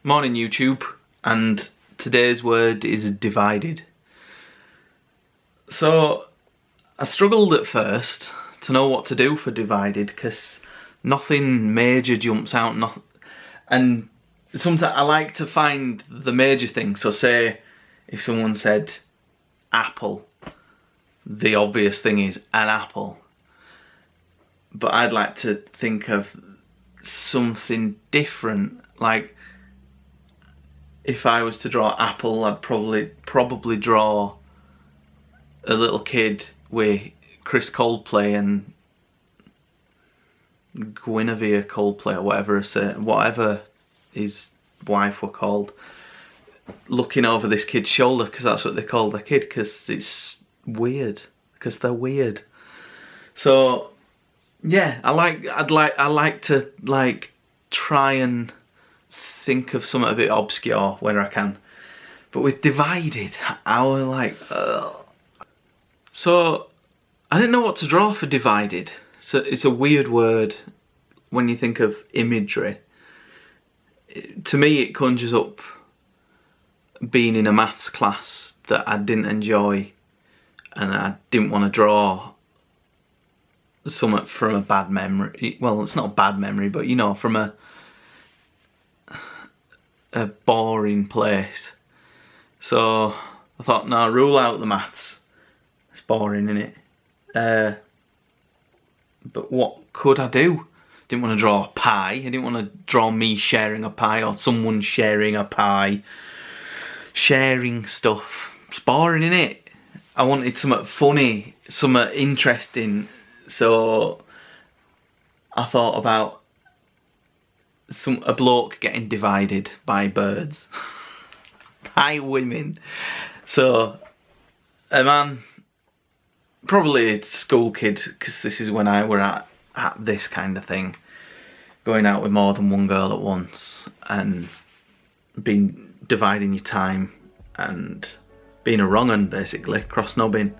Morning YouTube, and today's word is divided. So I struggled at first to know what to do for divided because nothing major jumps out, and sometimes I like to find the major thing. So say if someone said apple, the obvious thing is an apple, but I'd like to think of something different. Like if I was to draw apple, I'd probably draw a little kid with Chris Coldplay and Guinevere Coldplay or whatever his wife were called, looking over this kid's shoulder, because that's what they call the kid, because it's weird, because they're weird. So yeah, I like to try and think of something a bit obscure where I can, but with divided, I was like, So I didn't know what to draw for divided. So it's a weird word when you think of imagery. To me, it conjures up being in a maths class that I didn't enjoy, and I didn't want to draw something from a bad memory. Well, it's not a bad memory, but you know, from a boring place. So I thought, no, rule out the maths. It's boring, innit? But what could I do? Didn't want to draw a pie. I didn't want to draw me sharing a pie or someone sharing a pie. Sharing stuff. It's boring, innit? I wanted something funny, something interesting. So I thought about a bloke getting divided by birds. By women. So a man, probably a school kid, because this is when I were at this kind of thing, going out with more than one girl at once and dividing your time and being a wrong un, basically, cross-knobbing.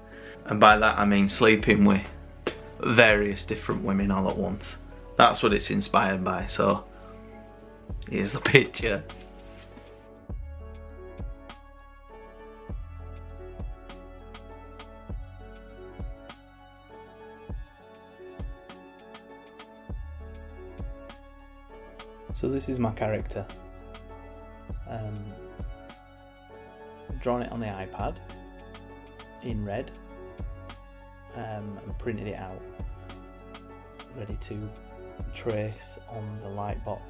And by that I mean sleeping with various different women all at once. That's what it's inspired by. So here's the picture. So this is my character. Drawn it on the iPad in red, and printed it out, ready to trace on the light box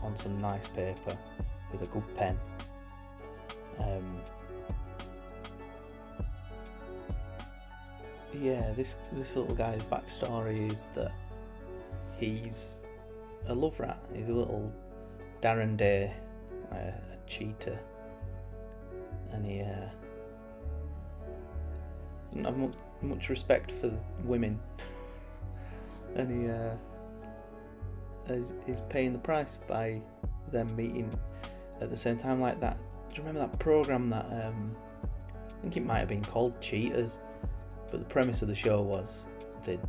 on some nice paper with a good pen. Yeah, this little guy's backstory is that he's a love rat. He's a little Darren Day, a cheater, and he doesn't have much respect for women, and he's paying the price by them meeting at the same time like that. Do you remember that programme that I think it might have been called Cheaters, but the premise of the show was they'd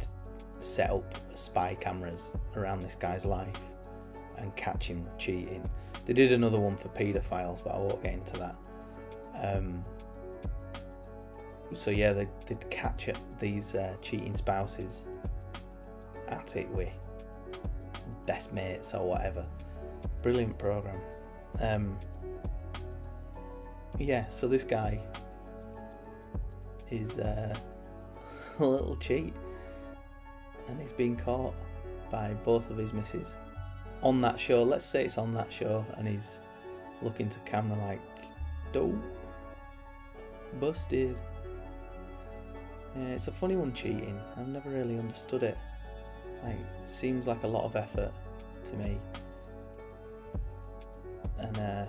set up spy cameras around this guy's life and catch him cheating. They did another one for paedophiles, but I won't get into that. So yeah, they'd catch these cheating spouses at it with best mates or whatever. Brilliant programme. Yeah, so this guy is a little cheat, and he's been caught by both of his missus on that show. Let's say it's on that show, and he's looking to camera like, dope, busted. Yeah, it's a funny one, cheating. I've never really understood it. Like, it seems like a lot of effort to me, and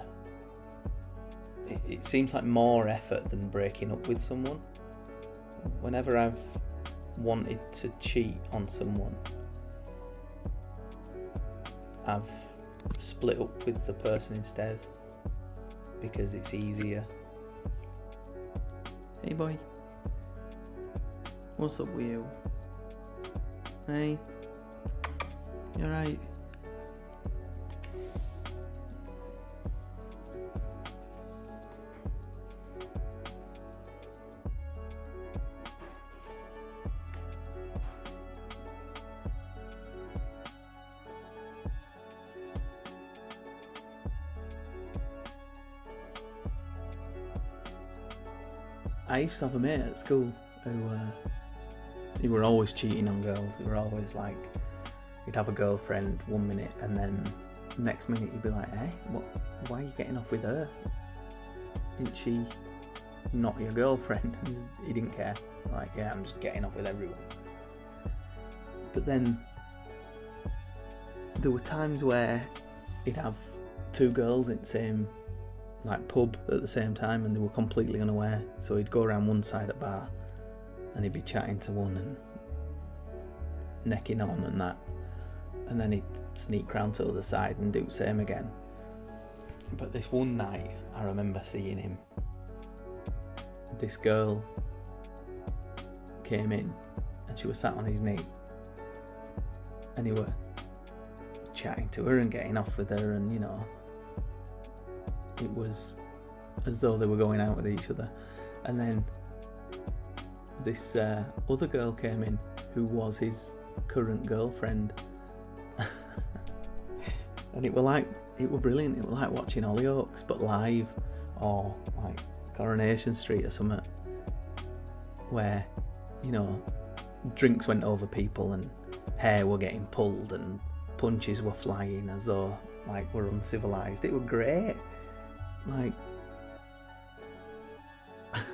it seems like more effort than breaking up with someone. Whenever I've wanted to cheat on someone, I've split up with the person instead because it's easier. Hey boy, what's up with you? Hey, you alright? I used to have a mate at school who he were always cheating on girls. He were always like, he'd have a girlfriend 1 minute and then next minute he'd be like, hey, why are you getting off with her? Isn't she not your girlfriend? He didn't care. Like, yeah, I'm just getting off with everyone. But then there were times where he'd have two girls in the same like pub at the same time and they were completely unaware. So he'd go around one side at bar and he'd be chatting to one and necking on and that, and then he'd sneak round to the other side and do the same again. But this one night I remember seeing him. This girl came in and she was sat on his knee and he were chatting to her and getting off with her, and you know, it was as though they were going out with each other. And then this other girl came in who was his current girlfriend and it were brilliant. It were like watching Hollyoaks but live, or like Coronation Street or something, where, you know, drinks went over people and hair were getting pulled and punches were flying as though like we're uncivilized. It were great. Like,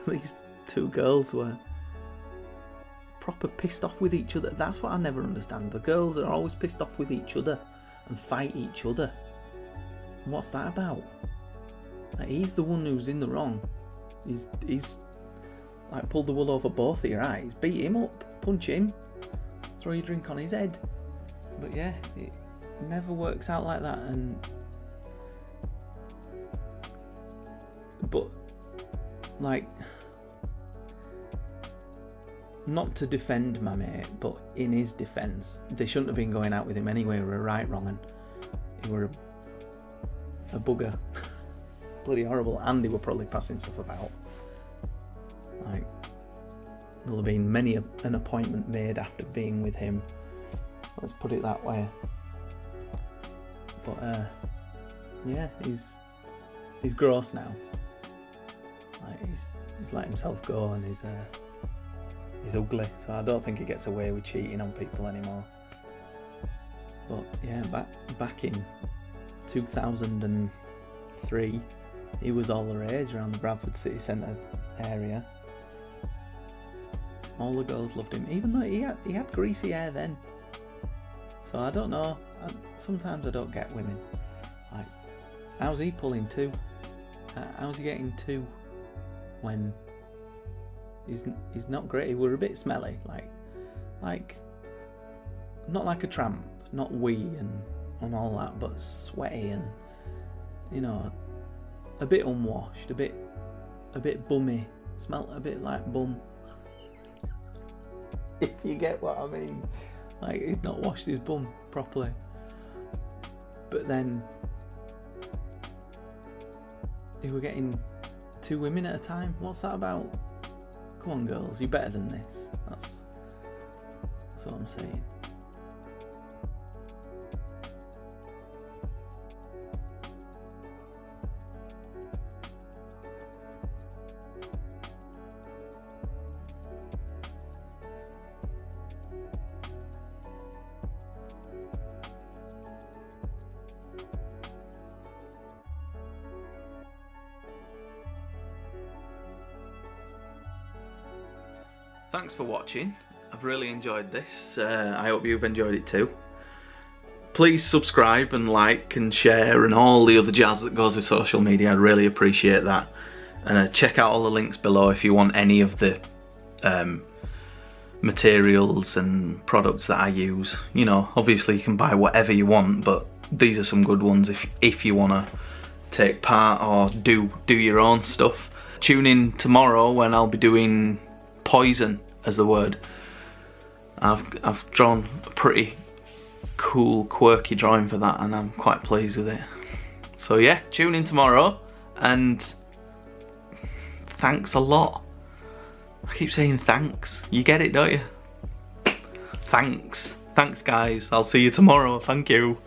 these two girls were proper pissed off with each other. That's what I never understand. The girls are always pissed off with each other and fight each other. And what's that about? Like, he's the one who's in the wrong. He's like pulled the wool over both of your eyes. Beat him up, punch him, throw your drink on his head. But yeah, it never works out like that. But like, not to defend my mate, but in his defence, they shouldn't have been going out with him anyway. They were right wrong, and he were a bugger. Bloody horrible. And they were probably passing stuff about. Like, there'll have been many an appointment made after being with him. Let's put it that way. But yeah, he's gross now. Like, he's let himself go, and he's ugly. So I don't think he gets away with cheating on people anymore. But yeah, back in 2003, he was all the rage around the Bradford city centre area. All the girls loved him, even though he had greasy hair then. So I don't know. Sometimes I don't get women. Like, how's he pulling two? How's he getting two when he's not great? He were a bit smelly, like not like a tramp, not wee and all that, but sweaty and, you know, a bit unwashed, a bit bummy, smelt a bit like bum. If you get what I mean. Like, he'd not washed his bum properly. But then he were getting two women at a time. What's that about? Come on, girls, you're better than this. That's what I'm saying. Thanks for watching. I've really enjoyed this. I hope you've enjoyed it too. Please subscribe and like and share and all the other jazz that goes with social media. I'd really appreciate that. Check out all the links below if you want any of the materials and products that I use. You know, obviously you can buy whatever you want, but these are some good ones if you want to take part or do your own stuff. Tune in tomorrow when I'll be doing poison as the word. I've drawn a pretty cool, quirky drawing for that, and I'm quite pleased with it. So yeah, tune in tomorrow, and thanks a lot. I keep saying thanks. You get it, don't you? Thanks. Thanks, guys. I'll see you tomorrow. Thank you.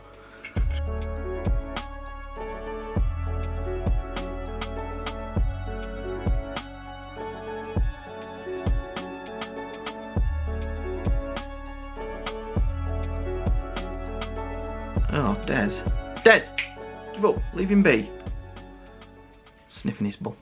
Oh, Des. Des! Give up. Leave him be. Sniffing his bum.